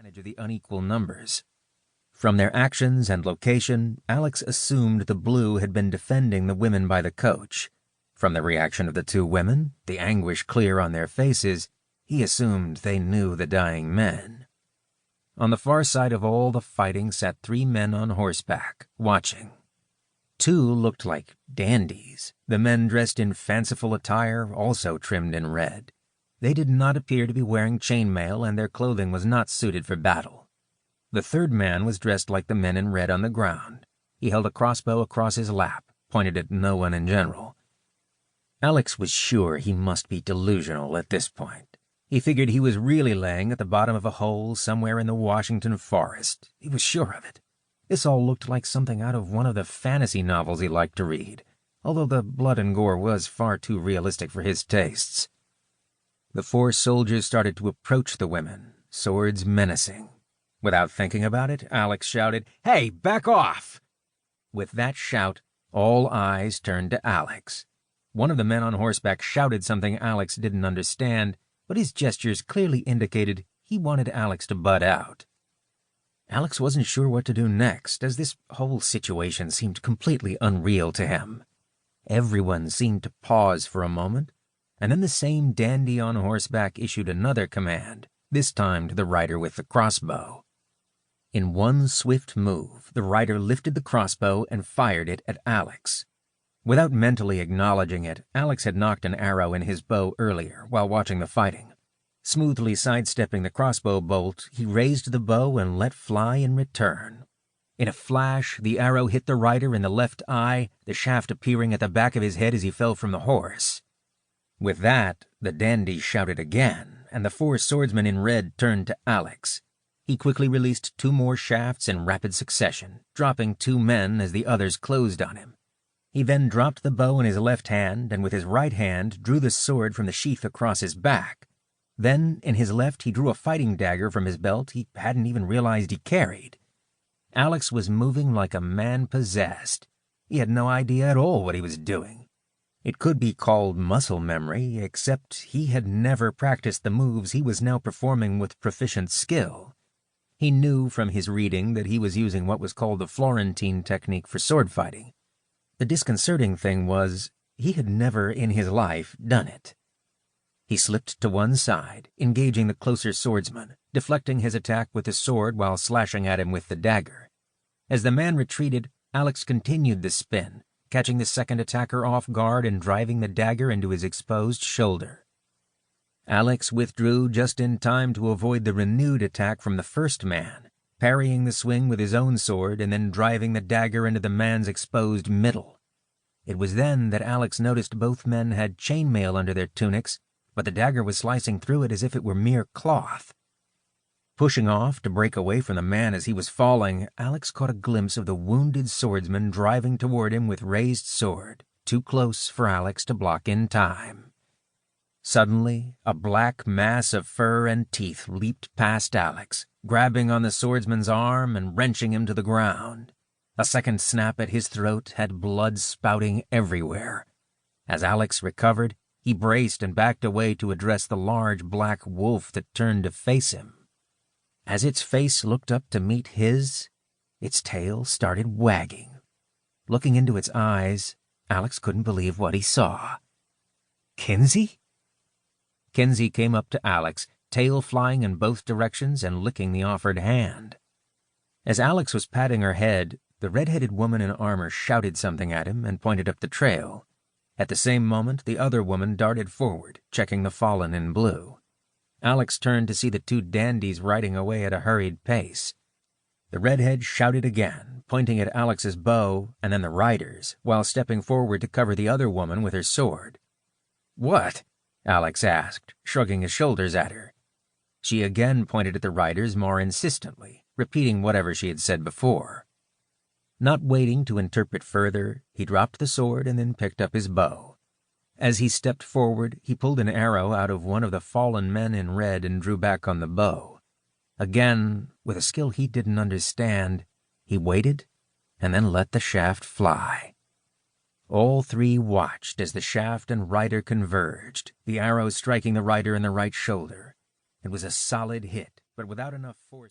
advantage of the unequal numbers. From their actions and location, Alex assumed the blue had been defending the women by the coach. From the reaction of the two women, the anguish clear on their faces, he assumed they knew the dying men. On the far side of all the fighting sat 3 men on horseback, watching. 2 looked like dandies, the men dressed in fanciful attire, also trimmed in red. They did not appear to be wearing chainmail, and their clothing was not suited for battle. The 3rd man was dressed like the men in red on the ground. He held a crossbow across his lap, pointed at no one in general. Alex was sure he must be delusional at this point. He figured he was really laying at the bottom of a hole somewhere in the Washington forest. He was sure of it. This all looked like something out of one of the fantasy novels he liked to read, although the blood and gore was far too realistic for his tastes. The 4 soldiers started to approach the women, swords menacing. Without thinking about it, Alex shouted, "Hey, back off!" With that shout, all eyes turned to Alex. One of the men on horseback shouted something Alex didn't understand, but his gestures clearly indicated he wanted Alex to butt out. Alex wasn't sure what to do next, as this whole situation seemed completely unreal to him. Everyone seemed to pause for a moment, and then the same dandy on horseback issued another command, this time to the rider with the crossbow. In one swift move, the rider lifted the crossbow and fired it at Alex. Without mentally acknowledging it, Alex had knocked an arrow in his bow earlier while watching the fighting. Smoothly sidestepping the crossbow bolt, he raised the bow and let fly in return. In a flash, the arrow hit the rider in the left eye, the shaft appearing at the back of his head as he fell from the horse. With that, the dandy shouted again, and the 4 swordsmen in red turned to Alex. He quickly released 2 more shafts in rapid succession, dropping 2 men as the others closed on him. He then dropped the bow in his left hand and with his right hand drew the sword from the sheath across his back. Then, in his left, he drew a fighting dagger from his belt he hadn't even realized he carried. Alex was moving like a man possessed. He had no idea at all what he was doing. It could be called muscle memory, except he had never practiced the moves he was now performing with proficient skill. He knew from his reading that he was using what was called the Florentine technique for sword fighting. The disconcerting thing was, he had never in his life done it. He slipped to one side, engaging the closer swordsman, deflecting his attack with the sword while slashing at him with the dagger. As the man retreated, Alex continued the spin, catching the second attacker off guard and driving the dagger into his exposed shoulder. Alex withdrew just in time to avoid the renewed attack from the first man, parrying the swing with his own sword and then driving the dagger into the man's exposed middle. It was then that Alex noticed both men had chainmail under their tunics, but the dagger was slicing through it as if it were mere cloth. Pushing off to break away from the man as he was falling, Alex caught a glimpse of the wounded swordsman driving toward him with raised sword, too close for Alex to block in time. Suddenly, a black mass of fur and teeth leaped past Alex, grabbing on the swordsman's arm and wrenching him to the ground. A second snap at his throat had blood spouting everywhere. As Alex recovered, he braced and backed away to address the large black wolf that turned to face him. As its face looked up to meet his, its tail started wagging. Looking into its eyes, Alex couldn't believe what he saw. Kinsey? Kinsey came up to Alex, tail flying in both directions and licking the offered hand. As Alex was patting her head, the red-headed woman in armor shouted something at him and pointed up the trail. At the same moment, the other woman darted forward, checking the fallen in blue. Alex turned to see the 2 dandies riding away at a hurried pace. The redhead shouted again, pointing at Alex's bow and then the rider's, while stepping forward to cover the other woman with her sword. "What?" Alex asked, shrugging his shoulders at her. She again pointed at the riders more insistently, repeating whatever she had said before. Not waiting to interpret further, he dropped the sword and then picked up his bow. As he stepped forward, he pulled an arrow out of one of the fallen men in red and drew back on the bow. Again, with a skill he didn't understand, he waited and then let the shaft fly. All 3 watched as the shaft and rider converged, the arrow striking the rider in the right shoulder. It was a solid hit, but without enough force.